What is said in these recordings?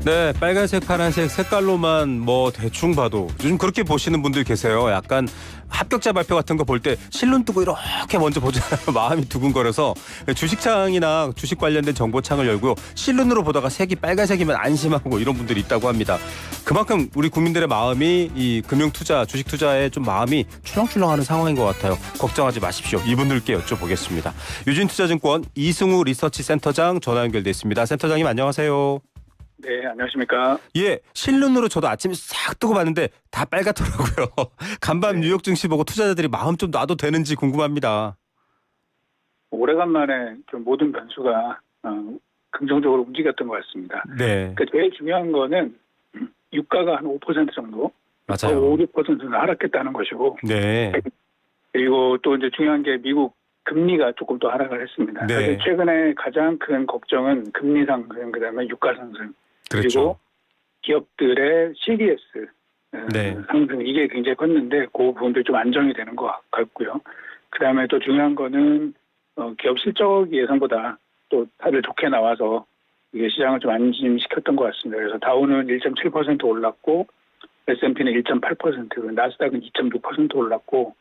네, 빨간색, 파란색 색깔로만 뭐 대충 봐도 요즘 그렇게 보시는 분들 계세요. 약간 합격자 발표 같은 거 볼 때 실눈 뜨고 이렇게 먼저 보잖아요. 마음이 두근거려서 주식창이나 주식 관련된 정보창을 열고요. 실눈으로 보다가 색이 빨간색이면 안심하고 이런 분들이 있다고 합니다. 그만큼 우리 국민들의 마음이 이 금융 투자, 주식 투자에 좀 마음이 출렁출렁하는 상황인 것 같아요. 걱정하지 마십시오. 이분들께 여쭤보겠습니다. 유진투자증권 이승우 리서치 센터장 전화 연결돼 있습니다. 센터장님 안녕하세요. 네, 안녕하십니까. 예, 실눈으로 저도 아침에 싹 뜨고 봤는데 다 빨갛더라고요. 간밤 뉴욕 증시 보고 투자자들이 마음 좀 놔도 되는지 궁금합니다. 오래간만에 좀 모든 변수가 긍정적으로 움직였던 것 같습니다. 네, 그러니까 제일 중요한 거는 유가가 한 5% 정도, 맞아요. 5, 6%는 하락했다는 것이고, 네, 그리고 또 이제 중요한 게 미국 금리가 조금 더 하락을 했습니다. 네. 사실 최근에 가장 큰 걱정은 금리 상승, 그다음에 유가 상승, 그렇죠. 그리고 기업들의 CDS 네. 상승, 이게 굉장히 컸는데 그 부분들 좀 안정이 되는 것 같고요. 그다음에 또 중요한 거는 기업 실적이 예상보다 또 다들 좋게 나와서 이게 시장을 좀 안심시켰던 것 같습니다. 그래서 다우는 1.7% 올랐고 S&P는 1.8%, 나스닥은 2.6% 올랐고,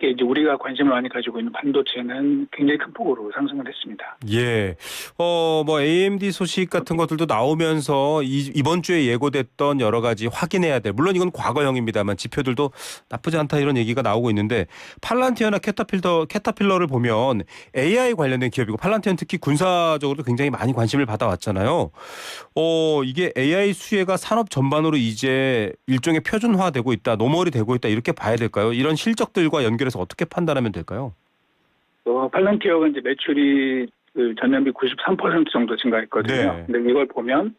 이게 이제 우리가 관심을 많이 가지고 있는 반도체는 굉장히 큰 폭으로 상승을 했습니다. 예. 뭐 AMD 소식 같은 것들도 나오면서 이번 주에 예고됐던 여러 가지 확인해야 될, 물론 이건 과거형입니다만 지표들도 나쁘지 않다 이런 얘기가 나오고 있는데, 팔란티어나 캐터필러를 보면 AI 관련된 기업이고 팔란티어는 특히 군사적으로도 굉장히 많이 관심을 받아왔잖아요. 이게 AI 수혜가 산업 전반으로 이제 일종의 표준화되고 있다, 노멀이 되고 있다 이렇게 봐야 될까요? 이런 실적들과 연결해서 어떻게 판단하면 될까요? 팔란티어가 이제 매출이 그 전년비 93% 정도 증가했거든요. 네. 근데 이걸 보면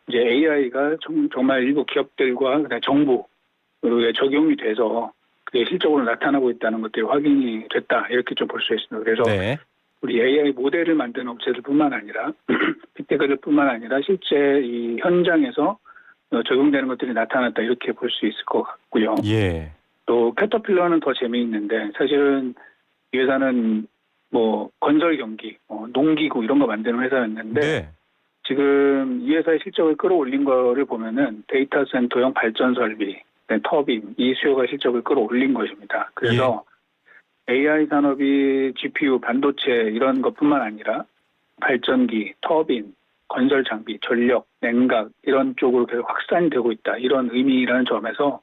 이제 AI가 정말 일부 기업들과 그다음에 정부에 적용이 돼서 그게 실적으로 나타나고 있다는 것들이 확인이 됐다, 이렇게 좀 볼 수 있습니다. 그래서 네. 우리 AI 모델을 만드는 업체들뿐만 아니라 빅테크들뿐만 아니라 실제 이 현장에서 적용되는 것들이 나타났다, 이렇게 볼 수 있을 것 같고요. 예. 또 캐터필러는 더 재미있는데, 사실은 이 회사는 뭐 건설 경기, 농기구 이런 거 만드는 회사였는데 네. 지금 이 회사의 실적을 끌어올린 거를 보면은 데이터 센터용 발전 설비, 터빈, 이 수요가 실적을 끌어올린 것입니다. 그래서 AI 산업이 GPU, 반도체 이런 것뿐만 아니라 발전기, 터빈, 건설 장비, 전력, 냉각 이런 쪽으로 계속 확산이 되고 있다, 이런 의미라는 점에서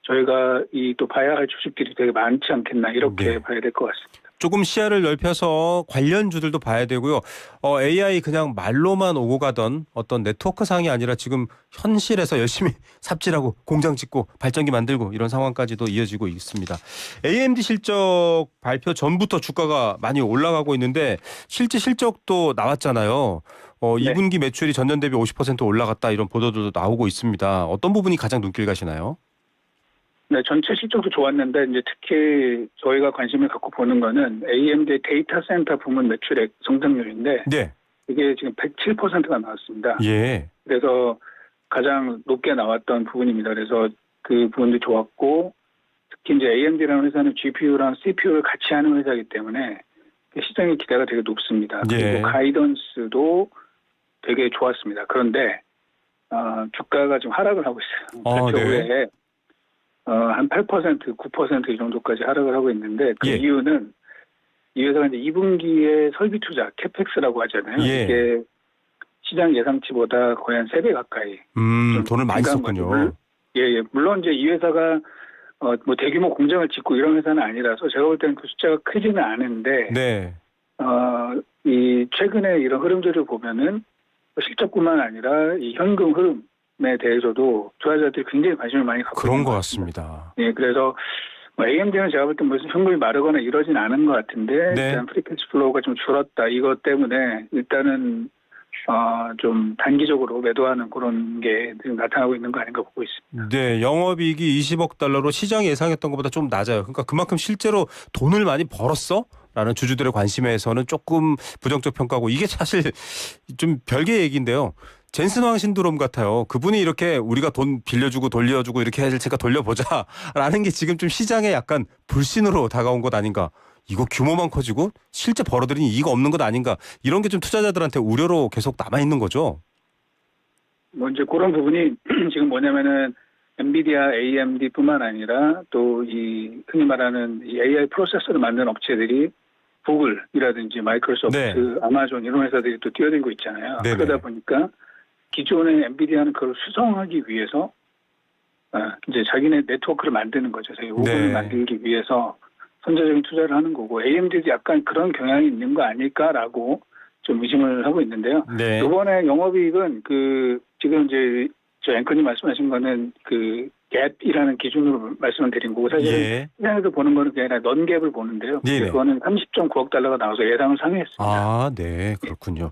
저희가 이 또 봐야 할 주식들이 되게 많지 않겠나, 이렇게 네. 봐야 될 것 같습니다. 조금 시야를 넓혀서 관련주들도 봐야 되고요. AI 그냥 말로만 오고 가던 어떤 네트워크상이 아니라 지금 현실에서 열심히 삽질하고 공장 짓고 발전기 만들고 이런 상황까지도 이어지고 있습니다. AMD 실적 발표 전부터 주가가 많이 올라가고 있는데 실제 실적도 나왔잖아요. 네. 2분기 매출이 전년 대비 50% 올라갔다, 이런 보도들도 나오고 있습니다. 어떤 부분이 가장 눈길 가시나요? 네, 전체 실적도 좋았는데 이제 특히 저희가 관심을 갖고 보는 거는 AMD 데이터 센터 부문 매출액 성장률인데 네. 이게 지금 107%가 나왔습니다. 예. 그래서 가장 높게 나왔던 부분입니다. 그래서 그 부분도 좋았고, 특히 이제 AMD라는 회사는 GPU랑 CPU를 같이 하는 회사이기 때문에 시장의 기대가 되게 높습니다. 예. 그리고 가이던스도 되게 좋았습니다. 그런데 주가가 좀 하락을 하고 있어요. 발표 네. 후에 한 8%, 9% 이 정도까지 하락을 하고 있는데 그 예. 이유는 이 회사가 이제 2분기에 설비 투자, 캐펙스라고 하잖아요. 예. 이게 시장 예상치보다 거의 한 3배 가까이. 좀 돈을 많이 증가한 썼군요. 거죠. 예. 물론 이제 이 회사가 뭐 대규모 공장을 짓고 이런 회사는 아니라서 제가 볼 때는 그 숫자가 크지는 않은데, 네. 이 최근에 이런 흐름들을 보면은 실적뿐만 아니라 이 현금 흐름에 대해서도 투자자들이 굉장히 관심을 많이 갖고 그런 있는 것 것 같습니다. 예, 그래서 AMD는 제가 볼 때 무슨 현금이 마르거나 이러진 않은 것 같은데, 네. 일단 프리캐시 플로우가 좀 줄었다, 이것 때문에 일단은 좀 단기적으로 매도하는 그런 게 지금 나타나고 있는 거 아닌가 보고 있습니다. 네, 영업이익이 20억 달러로 시장이 예상했던 것보다 좀 낮아요. 그러니까 그만큼 실제로 돈을 많이 벌었어? 라는 주주들의 관심에서는 조금 부정적 평가고, 이게 사실 좀 별개 얘기인데요. 젠슨 왕 신드롬 같아요. 그분이 이렇게 우리가 돈 빌려주고 돌려주고 이렇게 해야 될 테니까 돌려보자라는 게 지금 좀 시장에 약간 불신으로 다가온 것 아닌가. 이거 규모만 커지고 실제 벌어들이니 이익 없는 것 아닌가. 이런 게 좀 투자자들한테 우려로 계속 남아있는 거죠. 뭐 이제 그런 부분이 지금 뭐냐면은 엔비디아, AMD뿐만 아니라 또 이 흔히 말하는 이 AI 프로세서를 만드는 업체들이 구글이라든지 마이크로소프트, 네. 아마존 이런 회사들이 또 뛰어들고 있잖아요. 네네. 그러다 보니까 기존의 엔비디아는 그걸 수성하기 위해서 이제 자기네 네트워크를 만드는 거죠. 저희 오븐을 네. 만들기 위해서 선제적인 투자를 하는 거고 AMD도 약간 그런 경향이 있는 거 아닐까라고 좀 의심을 하고 있는데요. 네. 이번에 영업이익은 지금 이제 저 앵커님 말씀하신 거는 갭이라는 기준으로 말씀을 드린 거고 사실은 예. 시장에서 보는 거는 그게 아니라 넌갭을 보는데요. 네네. 그거는 30.9억 달러가 나와서 예상을 상회했습니다. 아, 네. 그렇군요.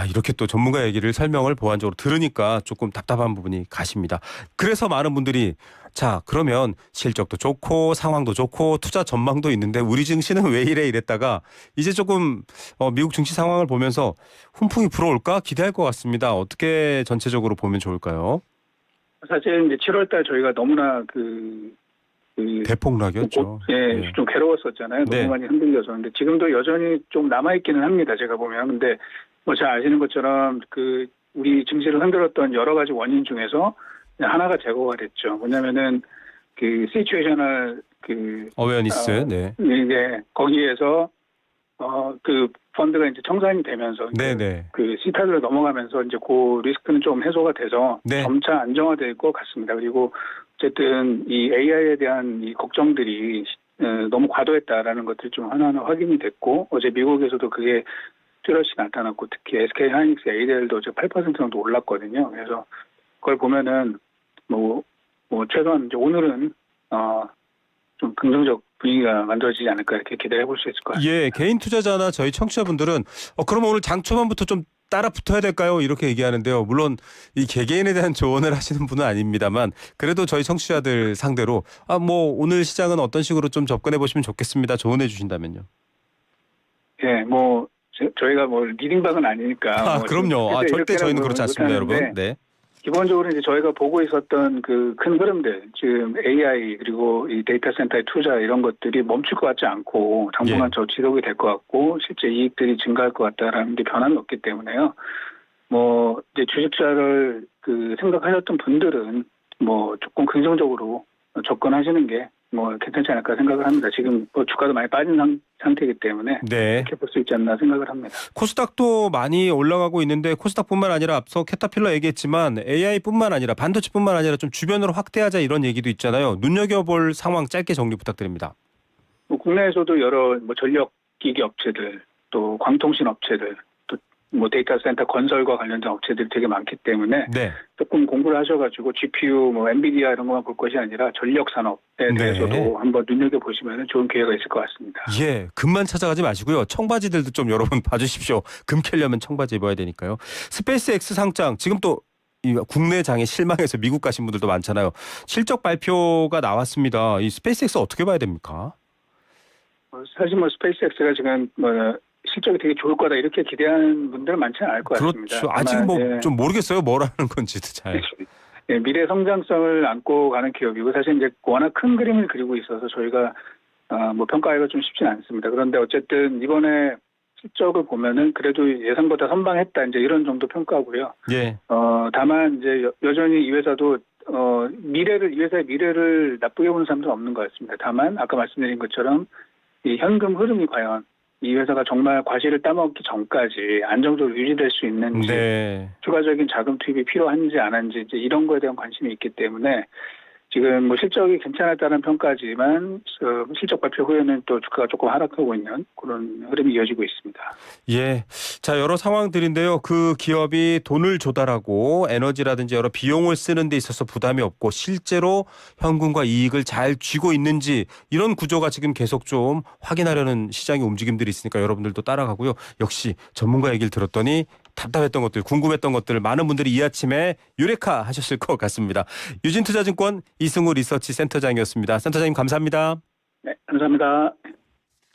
이렇게 또 전문가 얘기를 설명을 보완적으로 들으니까 조금 답답한 부분이 가십니다. 그래서 많은 분들이 자, 그러면 실적도 좋고 상황도 좋고 투자 전망도 있는데 우리 증시는 왜 이래 이랬다가 이제 조금 미국 증시 상황을 보면서 훈풍이 불어올까 기대할 것 같습니다. 어떻게 전체적으로 보면 좋을까요? 사실 이제 7월달 저희가 너무나 대폭락이었죠. 예, 좀 괴로웠었잖아요. 네. 너무 많이 흔들려서. 근데 지금도 여전히 좀 남아있기는 합니다. 제가 보면. 근데 뭐 잘 아시는 것처럼 우리 증시를 흔들었던 여러 가지 원인 중에서 하나가 제거가 됐죠. 뭐냐면은 시츄에이셔널 어웨어니스. 네. 이제 거기에서 펀드가 이제 청산이 되면서 네네. 시타드로 넘어가면서 이제 그 리스크는 좀 해소가 돼서 네. 점차 안정화될 것 같습니다. 그리고 어쨌든 이 AI에 대한 이 걱정들이 너무 과도했다라는 것들이 좀 하나하나 확인이 됐고 어제 미국에서도 그게 뚜렷이 나타났고 특히 SK 하이닉스 ADL도 어제 8% 정도 올랐거든요. 그래서 그걸 보면은 뭐 최소한 이제 오늘은 좀 긍정적 분위기가 만들어지지 않을까 이렇게 기대해 볼 수 있을 것 같습니다. 예, 개인 투자자나 저희 청취자분들은 그럼 오늘 장 초반부터 좀 따라 붙어야 될까요? 이렇게 얘기하는데요. 물론 이 개개인에 대한 조언을 하시는 분은 아닙니다만 그래도 저희 청취자들 상대로 뭐 오늘 시장은 어떤 식으로 좀 접근해 보시면 좋겠습니다. 조언해 주신다면요. 예, 뭐 저희가 뭐 리딩박은 아니니까. 그럼요. 절대 저희는 그렇지 않습니다, 여러분. 네. 기본적으로 이제 저희가 보고 있었던 큰 흐름들, 지금 AI 그리고 이 데이터 센터의 투자 이런 것들이 멈출 것 같지 않고 당분간 저 지속이 될 것 같고 실제 이익들이 증가할 것 같다라는 게 변함이 없기 때문에요. 뭐 이제 주식자를 생각하셨던 분들은 뭐 조금 긍정적으로 접근하시는 게 뭐 괜찮지 않을까 생각을 합니다. 지금 뭐 주가도 많이 빠진 상태이기 때문에 네. 이렇게 볼 수 있지 않나 생각을 합니다. 코스닥도 많이 올라가고 있는데 코스닥뿐만 아니라 앞서 캐터필러 얘기했지만 AI뿐만 아니라 반도체뿐만 아니라 좀 주변으로 확대하자 이런 얘기도 있잖아요. 눈여겨볼 상황 짧게 정리 부탁드립니다. 뭐 국내에서도 여러 뭐 전력기기 업체들 또 광통신 업체들 또 뭐 데이터 센터 건설과 관련된 업체들이 되게 많기 때문에 네. 조금 공부를 하셔가지고 GPU 뭐 엔비디아 이런 것만 볼 것이 아니라 전력 산업에 대해서도 한번 눈여겨 보시면 좋은 기회가 있을 것 같습니다. 예, 금만 찾아가지 마시고요. 청바지들도 좀 여러분 봐주십시오. 금 캐려면 청바지 입어야 되니까요. 스페이스X 상장 지금 또 국내 장에 실망해서 미국 가신 분들도 많잖아요. 실적 발표가 나왔습니다. 이 스페이스X 어떻게 봐야 됩니까? 사실 뭐 스페이스X가 지금 실적이 되게 좋을 거다 이렇게 기대하는 분들은 많지는 않을 것 같습니다. 그렇죠. 아직 뭐 좀 모르겠어요. 뭐라는 건지도 잘. 예, 미래 성장성을 안고 가는 기업이고 사실 이제 워낙 큰 그림을 그리고 있어서 저희가 뭐 평가하기가 좀 쉽지는 않습니다. 그런데 어쨌든 이번에 실적을 보면은 그래도 예상보다 선방했다 이제 이런 정도 평가고요. 예. 다만 이제 여전히 이 회사도 이 회사의 미래를 나쁘게 보는 사람들은 없는 것 같습니다. 다만 아까 말씀드린 것처럼 이 현금 흐름이 과연 이 회사가 정말 과실을 따먹기 전까지 안정적으로 유지될 수 있는지 추가적인 자금 투입이 필요한지 안 한지 이제 이런 거에 대한 관심이 있기 때문에 지금 뭐 실적이 괜찮았다는 평가지만 실적 발표 후에는 또 주가가 조금 하락하고 있는 그런 흐름이 이어지고 있습니다. 예. 자, 여러 상황들인데요. 그 기업이 돈을 조달하고 에너지라든지 여러 비용을 쓰는 데 있어서 부담이 없고 실제로 현금과 이익을 잘 쥐고 있는지 이런 구조가 지금 계속 좀 확인하려는 시장의 움직임들이 있으니까 여러분들도 따라가고요. 역시 전문가 얘기를 들었더니 답답했던 것들, 궁금했던 것들을 많은 분들이 이 아침에 유레카 하셨을 것 같습니다. 유진투자증권 이승우 리서치 센터장이었습니다. 센터장님 감사합니다. 네, 감사합니다.